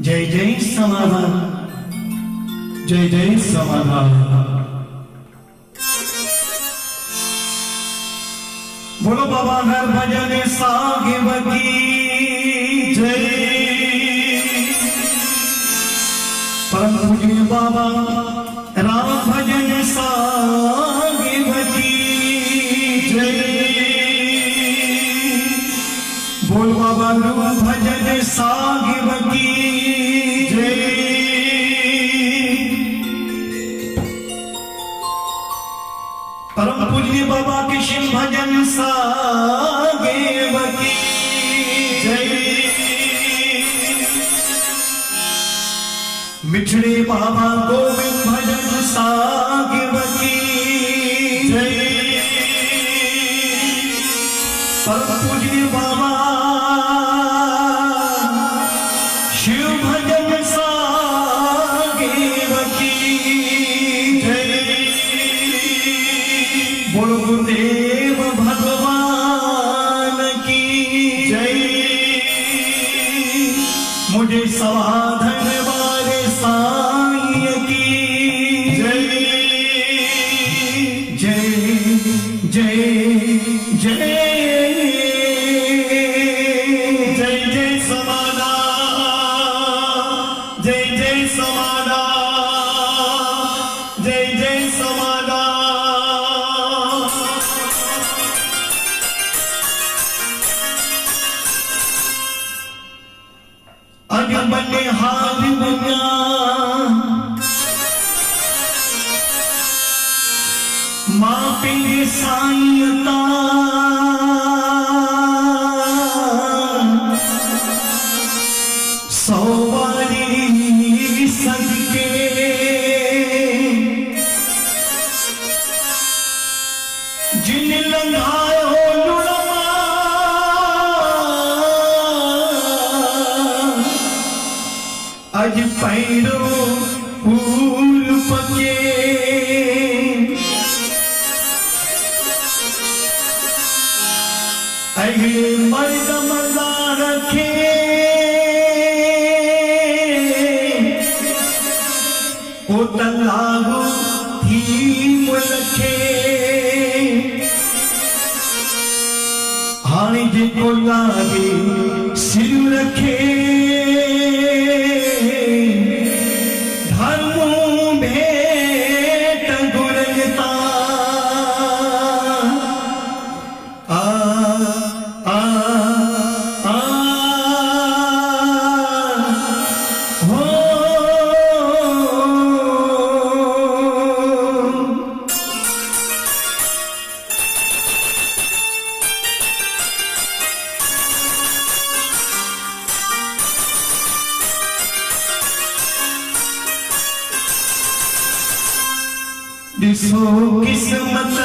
जय जय समाधान, जय जय समाधान। बोलो बाबा घर भजन साहिब की जय। परम पूज्य बाबा राम भजन साहिब की जय। बोल बाबा राम भजन साहिब की जय। परम पूज्य बाबा कृष्ण भजन साहिब की जय। मिठड़े बाबा गोविंद भजन साहिब की जय। परम पूज्य बाबा शिव भजन साहिब की जय। बोलो गुरुदेव भगवान की जय। मुझे समाधान वाले साईं की जय। जय जय जय जय जय समाधान, जय जय समाधान, जय जय समाधान। अग बने हार बना मां पिंगे साईं सौवारी सदके जिन लंघायो लुड़वा अज पैरो फूल पके। अगे मर्द मर्दा रखे ओ तलागो थी मुलखे। हाणे जेको लागे सिर रखे धर्मों भेट गुरता। आ आ आ हो दिसो किस्मत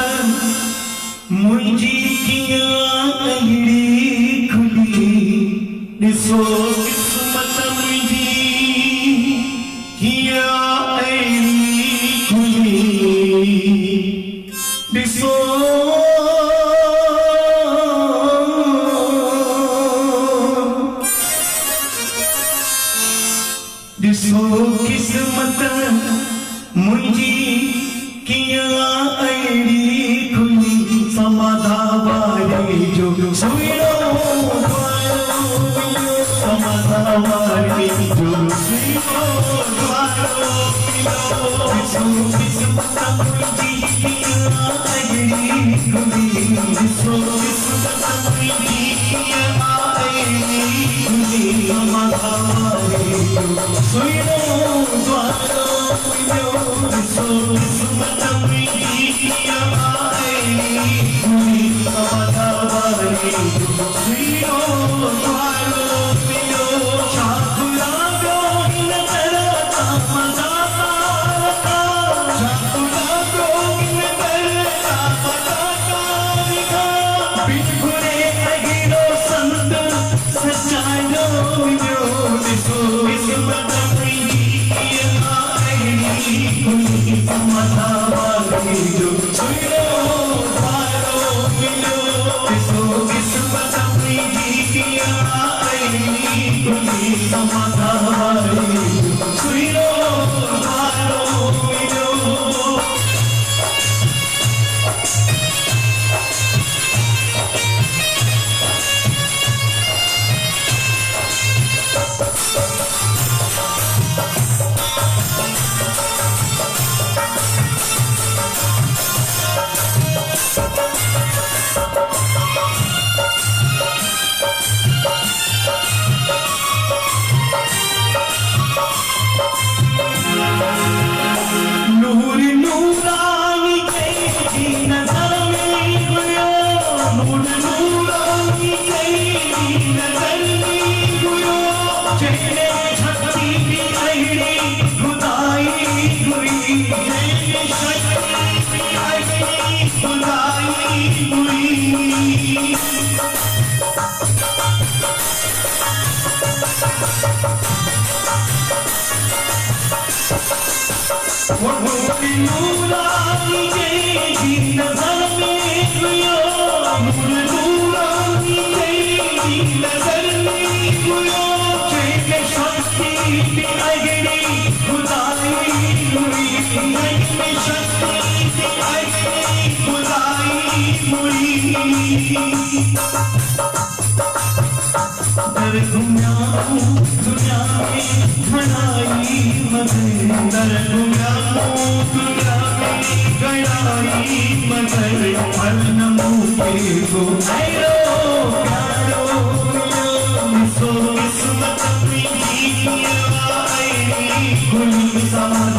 मुझी कियां अहिड़ी खुली। दिसो किस्मत मुझी कियां अहिड़ी खुली। दिसो दिसो किस्मत मुझी कियां अहिड़ी खुली। समाधान वारी जो सुनो समाधान वारी जो सुनो दिसो किस्मत मुझी कियां अहिड़ी खुली। दिसो किस्मत मुझी कियां अहिड़ी खुली। समाधान वारी जो सुनो दिसो किस्मत मुझी कियां अहिड़ी खुली। समाधान वारी जो सुनो समाधान दुनिया में घड़ाई मगर हर नमो के गो प्यारो सो किस्मत गुल सादा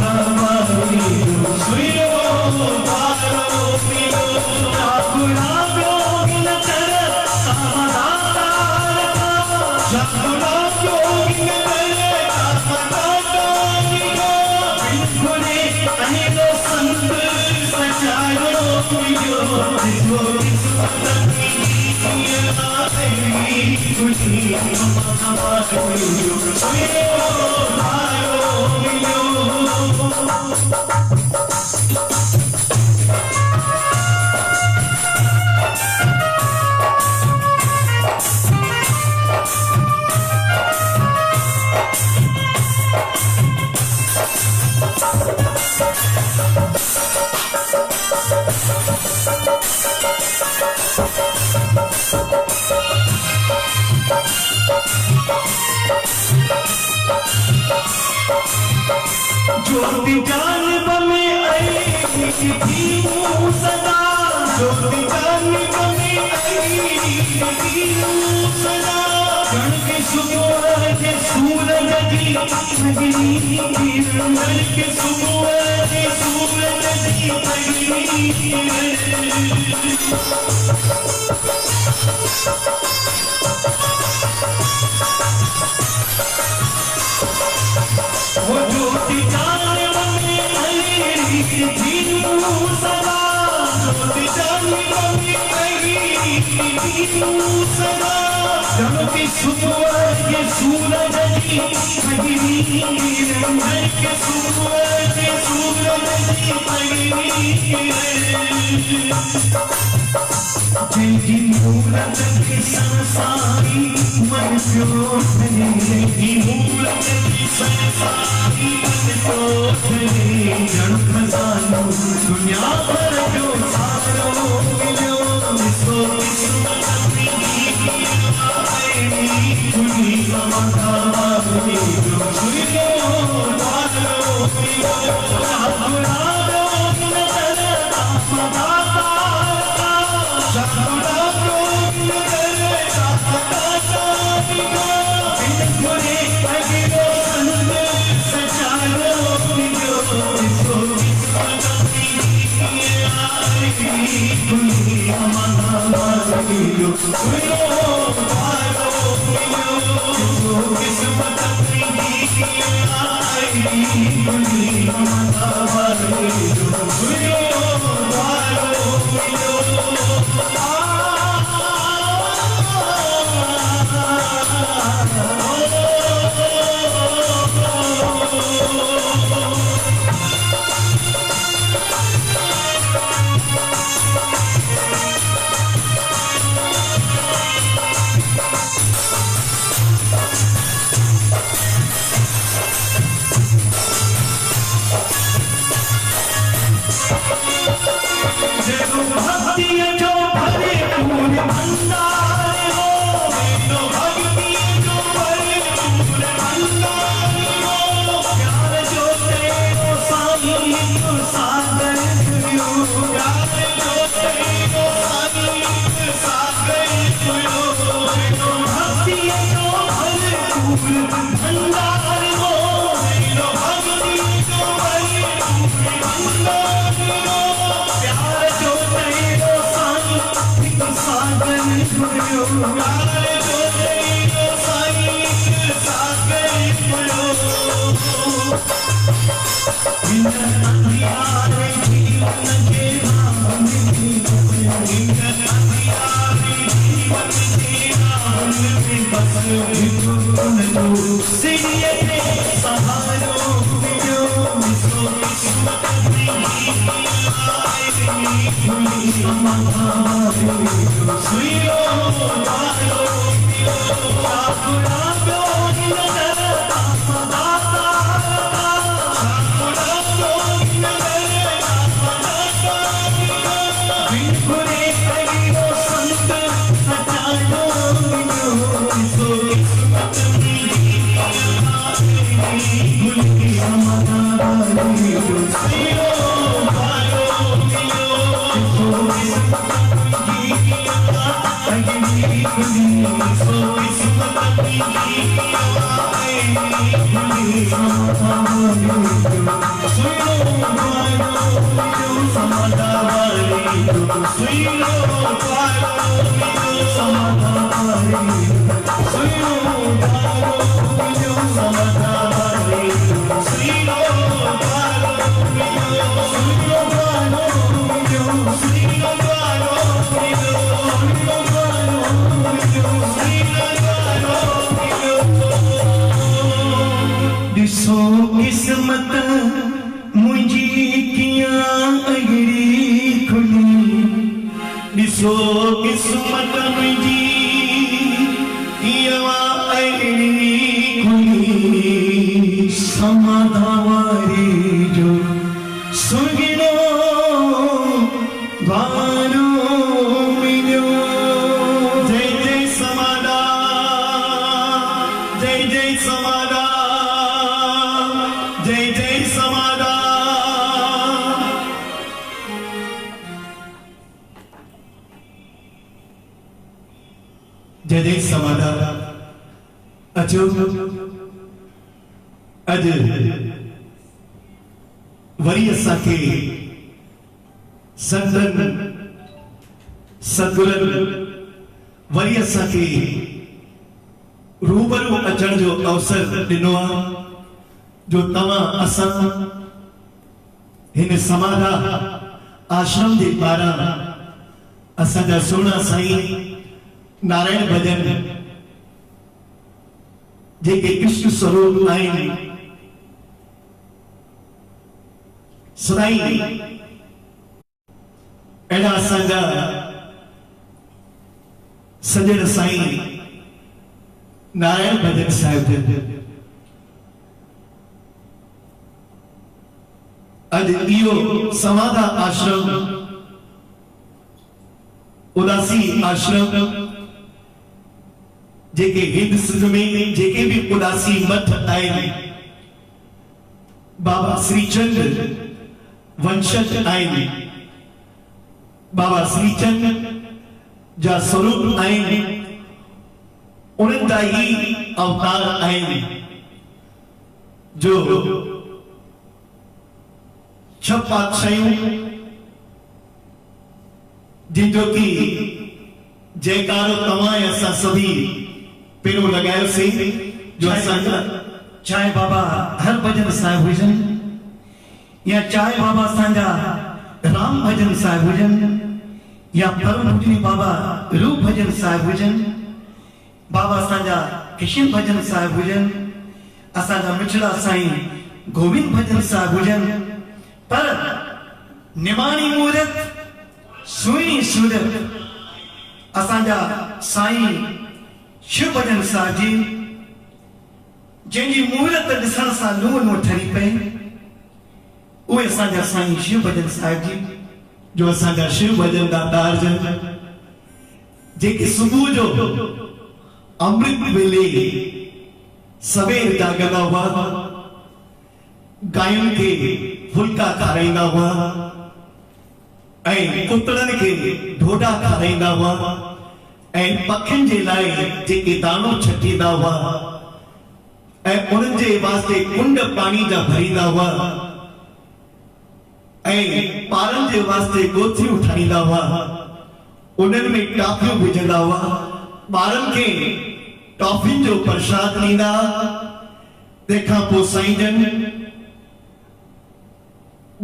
ज्योति जानब में आई थी सदा ज्योति जानब में आई थी सदा गण के सुबह के सूरज की अग्नि गण के सुबह के सूरज की अग्नि वो ज्योति जानब में आई थी सदा ज्योति जानब में आई थी सदा जब की सुबह के सूरज की अग्नि घर के सुबह के सूरज की अग्नि जिनकी मूरत की संसारी मन प्यो धनी मूरत की संसारी मन प्यो धनी जन खजानो दुनिया पर जो सारो मिलो सो किस्मत खुली समाधा मिलो जीवन सिरियते सहारो मिलो सो किस्मत नहीं आए खुली समाधान सुइयो वालो मिलो साकुड़ा ब्योन नजर आमदाता साकुड़ा ब्योन नजर आमदाता बिनपुरे करियो संत सचायो मिलो सो किस्मत नहीं आए खुली समाधान सुइयो वालो मिलो सो किस्मत किस्मत मुझी किया अगड़ी खुली दिसो किस्मत मुझी किया अगड़ी खुली समाधावारी जो सुगिनो भारो मिलो जय जय समाधा जय जय समाधा जय जय समाधा जय जय समाधा अचो अज वरी असांखे संतन सतगुरन वरी असांखे रूबरू अचण जो अवसर ॾिनो आहे जो तव्हां असां हिन समाधा आश्रम जे पारां असांजा सोना साईं नारायण भजन जेके कृष्ण स्वरूप आहिनि सदाई अहिड़ा असांजा सजण साईं नारायण भजन साहिब अज इहो समाधा आश्रम उदासी आश्रम जेके हिंद सिंध में जेके भी उदासी मठ आहिनि बाबा श्रीचंद वंशज आहिनि बाबा श्रीचंद जा स्वरूप आहिनि उन्हनि जा ही अवतार आहिनि जो छह पातशाहियूं जिनजो की जयकारो तव्हां ऐं असां सभी पहिरियों लॻायोसीं जो असांजा चाहे बाबा हर भजन साहिब हुजनि या चाहे बाबा असांजा राम भजन साहिब हुजनि या परम पूजनी बाबा रूप भजन साहिब हुजनि बाबा असांजा किशन भजन साहिब हुजनि असांजा मिठड़ा साईं गोविंद भजन साहिब हुजनि पर निमाणी मूरत सुहिणी सूरत असांजा साईं शिव भजन साहिब जी जंहिंजी मूरत ॾिसण सां लूह लूह ठरी पए उहे असांजा साईं शिव भजन साहिब जी जो असांजा शिव भजन दातार जन जेके सुबुह जो अमृत वेले सवेर जागंदा हुआ गायुनि खे फुल्का खाराईंदा हुआ ऐं कुतरनि खे ढोढा खाराईंदा हुआ ऐं पखियुनि जे लाइ जेके दाणो छटींदा हुआ ऐं उन्हनि जे वास्ते कुंड पाणी जा भरींदा हुआ ऐं ॿारनि जे वास्ते गोथियूं ठाहींदा हुआ उन्हनि में टॉफियूं विझंदा हुआ ॿारनि खे टॉफियुनि जो प्रसाद ॾींदा तंहिंखां पोइ साईं जन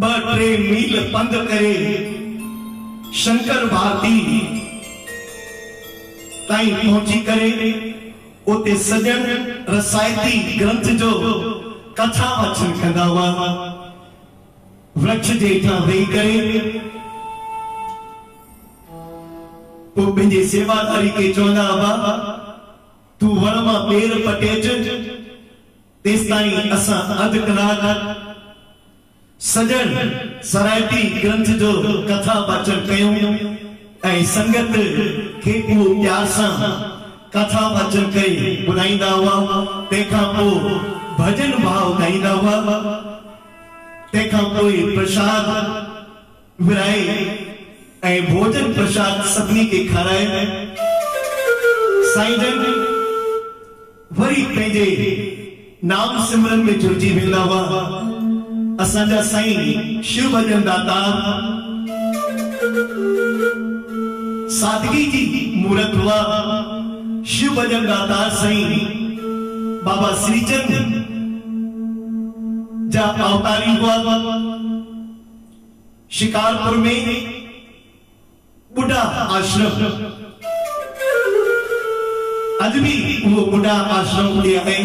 2-3 मील पंध करे शंकर भारती ताईं पहुची करे उते सजन रसायती ग्रंथ जो कथा वाचन कंदा हुआ वृक्ष जे हेठां वेही करे पोइ पंहिंजे सेवादारी खे चवंदा हुआ तू वण मां पेर पटेज तेस ताईं असां अधु कलाक सजन सरायती ग्रंथ जो कथा वाचन कयूं ऐं संगत खे उहो प्यार सां कथा वाचन करे ॿुधाईंदा हुआ। तंहिंखां पोइ भजन भाव ॻाईंदा हुआ। तंहिंखां पोइ प्रसाद विराए ऐं भोजन प्रसाद सभिनी खे खाराए साईं जन वरी पंहिंजे नाम सिमरन में जुड़जी वेंदा हुआ। असांजा साईं शिव भजन दातार सादगी जी मूर्त हुआ। शिव भजन दातार साईं बाबा श्रीचंद जा अवतारी हुआ। शिकारपुर में बुढ़ा आश्रम अज भी वो बुढ़ा आश्रम है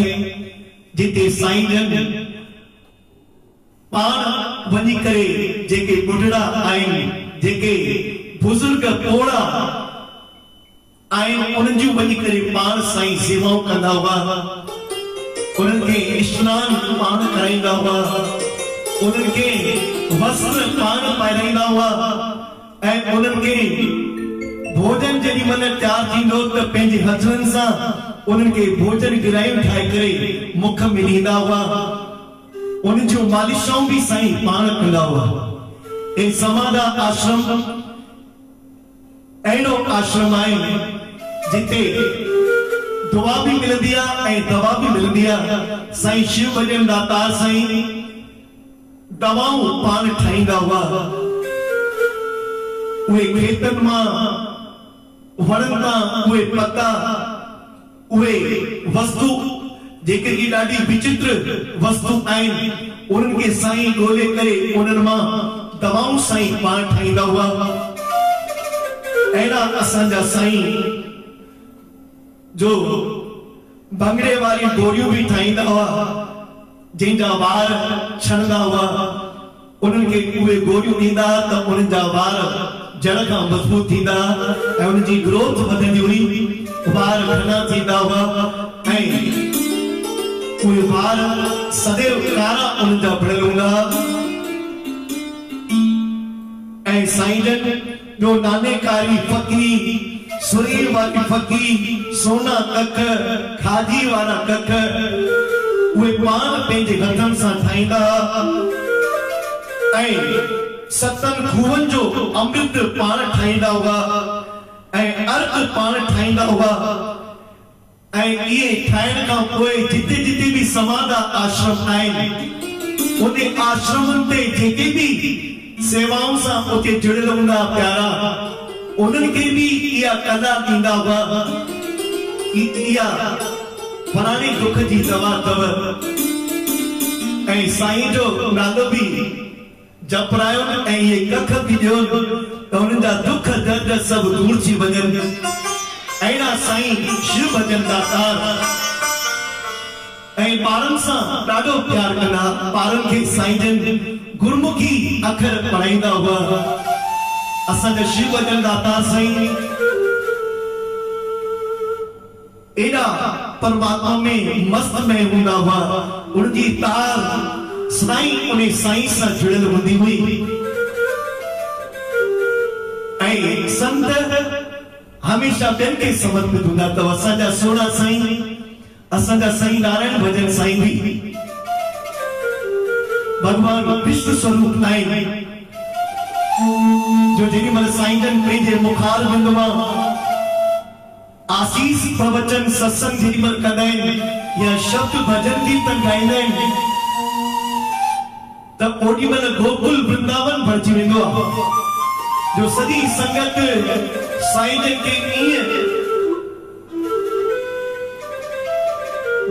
जिते साईं जन पान वञी करे जेके बुढ़ड़ा आहिनि जेके बुजुर्ग पोड़ा आहिनि उन्हनि जूं वञी करे पाण साईं सेवाऊं कंदा हुआ। उन्हनि खे स्नान पाण कराईंदा हुआ। उन्हनि खे वस्त्र पाण पाराईंदा हुआ ऐं उन्हनि खे भोजन जेॾी महिल तयारु थींदो त पंहिंजे हथनि सां उन्हनि खे भोजन गिरायूं ठाहे करे मुख में ॾींदा हुआ। उन जो मालिशाऊं भी साईं पाण कंदा हुआ। ए समाधा आश्रम अहिड़ो आश्रम आहे जिते दुआ भी मिलंदी आहे ऐं दवा भी मिलंदी आहे। साईं शिव भजन दातार साईं दवाऊं पाण ठाहींदा हुआ। उहे खेतनि मां वणनि तां उहे पता उहे वस्तु जेके की ॾाढी विचित्र वस्तु आहिनि उन्हनि खे साईं ॻोल्हे करे उन्हनि मां दवाऊं साईं पाण ठाहींदा हुआ। अहिड़ा असांजा साईं जो भंगड़े वारी गोरियूं भी ठाहींदा हुआ जंहिंजा वार छणंदा हुआ। उन्हनि खे उहे गोरियूं ॾींदा त उन्हनि जा वार जड़ खां मज़बूत थींदा ऐं उन्हनि जी ग्रोथ वधंदी हुई। वार घना थींदा हुआ ऐं उहे वार सदैव कारा उन्हनि जा भरियल हूंदा। ऐं साईं जन जो नानेकारी फकी सुरीर वारी फकी सोना कख खाजी वारा कख उहे पान पंहिंजे हथनि सां ठाहींदा ऐं सतन खूहनि जो अमृत पाण ठाहींदा हुआ ऐं अर्क पाण ठाहींदा हुआ। ऐं इहे ठाहिण खां पोइ जिते जिते भी समाधा आश्रम आहिनि उन आश्रमनि ते जेके भी सेवाउनि सां उते जुड़ियल हूंदा प्यारा उन्हनि खे भी इहा कला ॾींदा हुआ। इहा फलाणे दुख जी दवा अथव ऐं साईं जो नालो भी जपरायो ऐं इहे कख भी ॾियो त उन्हनि जा दुख दर्द सभु दूर थी वञनि। अहिड़ा साईं शिव भजन दातार ऐं ॿारनि सां ॾाढो प्यार कंदा। ॿारनि खे साईं जन गुरमुखी अखर पढ़ाईंदा हुआ। असांजा शिव भजन दातार साईं एॾा परमात्मा में मस्त में हूंदा हुआ। उनजी तार साईं उन साईं सां जुड़ियल हूंदी हुई ऐं संत हमेशा ॿियनि खे समर्पित हूंदा अथव। असांजा सोना साईं असांजा साईं नारायण भजन साईं भी भगवान विष्णु स्वरूप आहिनि जो जेॾी महिल साईं जन पंहिंजे मुखार बिंद मां आशीष प्रवचन सत्संग जेॾी महिल कंदा आहिनि या शब्द भजन कीर्तन गाईंदा आहिनि त ओॾी महिल गोकुल वृंदावन भरिजी वेंदो आहे। जो सॼी संगत साईं जन खे ईअं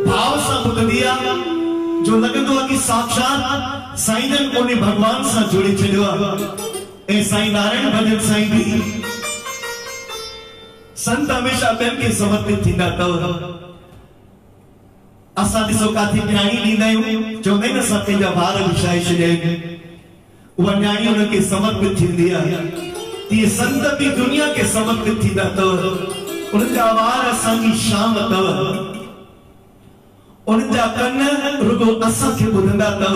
भाव सां ॿुधंदी आहे जो लॻंदो आहे कि साक्षात साईं जन कोन्हे भगवान सां जुड़ी छॾियो आहे। ऐं साईं नारायण भजन साईं भी संत हमेशा ॿियनि खे समर्पित थींदा अथव। असां ॾिसो काथे न्याणी ॾींदा आहियूं, चवंदा आहिनि असां पंहिंजा ॿार विछाए छॾिया आहिनि, उहा न्याणी उनखे समर्पित थींदी आहे। तीअं संत बि दुनिया खे समर्पित थींदा अथव। उन्हनि जा वार असांजी शाम अथव, उन्हनि जा कन रुगो असांखे ॿुधंदा अथव।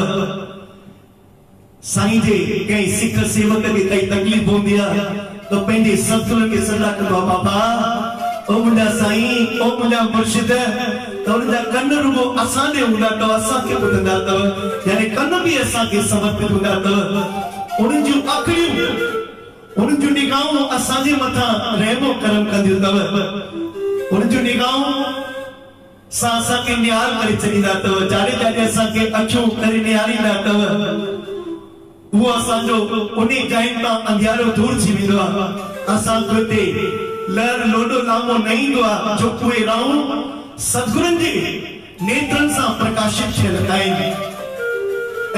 साईं जे कंहिं सिख सेवक खे काई तकलीफ़ हूंदी आहे त पंहिंजे सतगुरु खे सलाह कंदो आहे, बाबा ओ मुंहिंजा साईं, ओ मुंहिंजा मुर्शिद, त उन्हनि जा कन रुगो असां ॾे हूंदा अथव, असांखे ॿुधंदा अथव, यानी कन बि असांखे समर्पित हूंदा अथव। उन्हनि जूं अखियूं, उन्हनि जूं निगाहूं असांजे मथां रहमो करम कंदियूं अथव। उन्हनि जूं निगाहूं सां असांखे निहाल करे छॾींदा अथव, जाॾे जाॾे असांखे अखियूं करे निहारींदा अथव। वो असांजो उन जाइन तां अंधियारो दूर थी वेंदो आहे। असांखे हिते लहर लोडो लामो न ईंदो आहे, जो उहे राहूं सतगुरनि जे नेत्रनि सां प्रकाशित थियल आहिनि।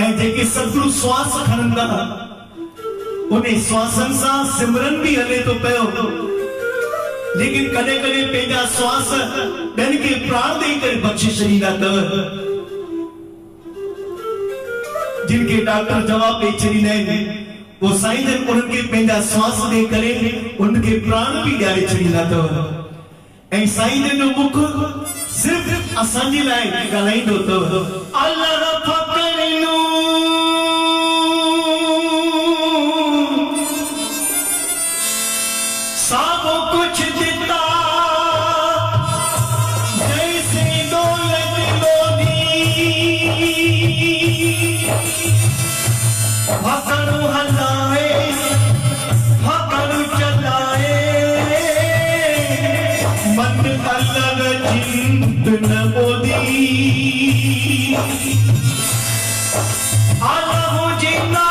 ऐं जेके सतगुरु श्वास खणंदा, उन श्वासनि सां सिमरन बि हले थो पियो, लेकिन कॾहिं कॾहिं पंहिंजा श्वास ॿियनि खे प्राण ॾेई करे बख़्शे छॾींदा अथव। जिनके डॉक्टर जवाब ॾेई छॾींदा आहिनि, वो साईं जन उन्हनि खे पंहिंजा श्वास ॾेई करे उनखे प्राण बि ॾियारे छॾींदा अथव। ऐं साईं जन जो मुख सिर्फ़ असांजे लाइ ॻाल्हाईंदो अथव। अल्लाह फकरिनो साबो कुछ दिता जैसे दौलत लोधी, फकरू हलाए फकरू चलाए, मन अलग चिंत न बोधी। आलहू जिन्ना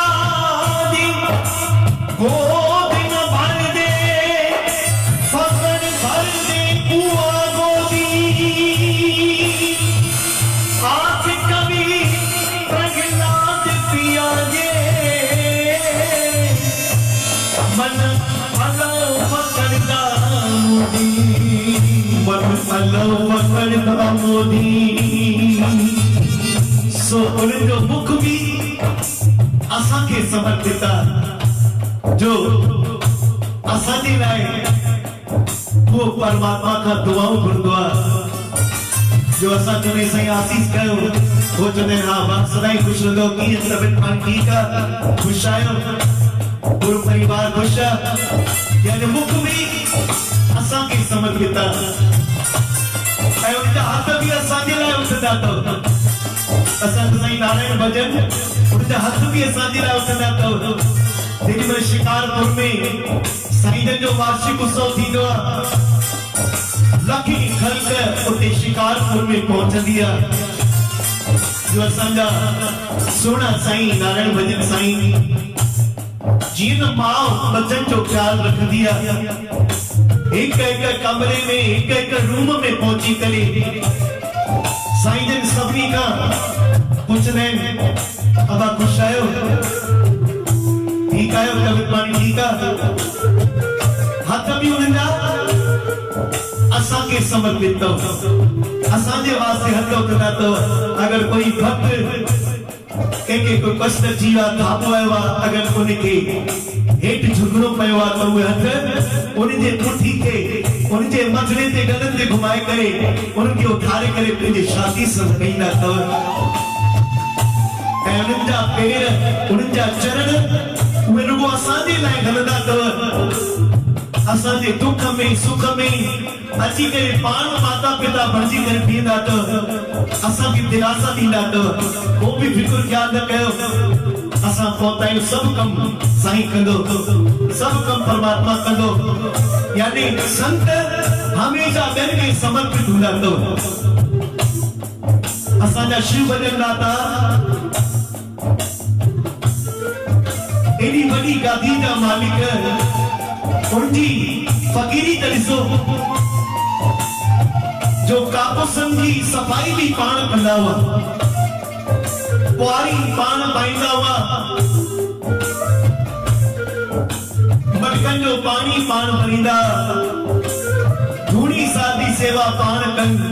दी गोद न भर दे, फकर भर दे कुआ गोदी। आज कभी प्रहलाद पिया जे, मन अलग पकड़ता मोदी, मन अलग पकड़ता मोदी। सो उन्हनि जो मुख बि असांखे समर्पित आहे, जो असांजे लाइ वो परमात्मा खां दुआऊं घुरंदो आहे। जो असां चवंदा साईं आसीस कयो, वो चवंदा हा मां सदाईं ख़ुशि रहंदो, कीअं तबियत पाणी ठीकु आहे, ख़ुशि आहियो, पूरो परिवार ख़ुशि आहे, यानी मुख बि असांखे समर्पित आहे। ऐं उनजा हथ बि असांजे लाइ उथंदा अथव। असांजो साईं नारायण भजन, उनजा हथ बि असांजे लाइ उथंदा अथव। जेॾी महिल शिकारपुर में साईं जन जो वार्षिक उत्सव थींदो आहे, लखी ख़ल्क़ उते शिकारपुर में पहुचंदी आहे। जो असांजा सुहिणा साईं नारायण भजन साईं जीअं न माउ बचन जो ख्याल रखंदी आहे, हिक हिक कमरे में हिक हिक रूम में पहुची करे साईं जन सभिनी खां पुछंदा आहिनि, अबा ख़ुशि आहियो, ठीकु आहियो, तबियत पाणी ठीकु आहे। हथ बि उन्हनि जा असांखे समर्पित अथव, असांजे वास्ते हथ उथंदा अथव। अगरि कोई भक्त कंहिंखे कोई कष्ट थी वियो आहे, थापो आयो आहे, अगरि उनखे हेठि झुकणो पियो आहे, त उहे हथ उनजे पुठी खे उनजे मथड़े ते गलनि ते घुमाए करे उनखे उथारे करे पंहिंजे शादी सां कईंदा अथव। ऐं उन्हनि जा पेर, उन्हनि जा चरण उहे रुगो असांजे लाइ हलंदा अथव। असांजे दुख में सुख में अची करे पाण माता पिता बणिजी करे बीहंदा अथव, असांखे दिलासा ॾींदा अथव। को बि फिक्र ख्याल न कयो, असां पहुता आहियूं, सभु कमु साईं कंदो, सभु कमु परमात्मा कंदो। यानी संत हमेशा ॿियनि खे समर्पित हूंदा अथव। असांजा शिव भजन दाता एॾी वॾी गादी जा मालिक, उनजी फ़क़ीरी त ॾिसो, जो कापुसनि जी सफ़ाई बि पाण कंदा हुआ, बुआरी पाण पाईंदा हुआ, मटकनि जो पाणी पाण भरींदा, धूणी सादी सेवा पाण कनि।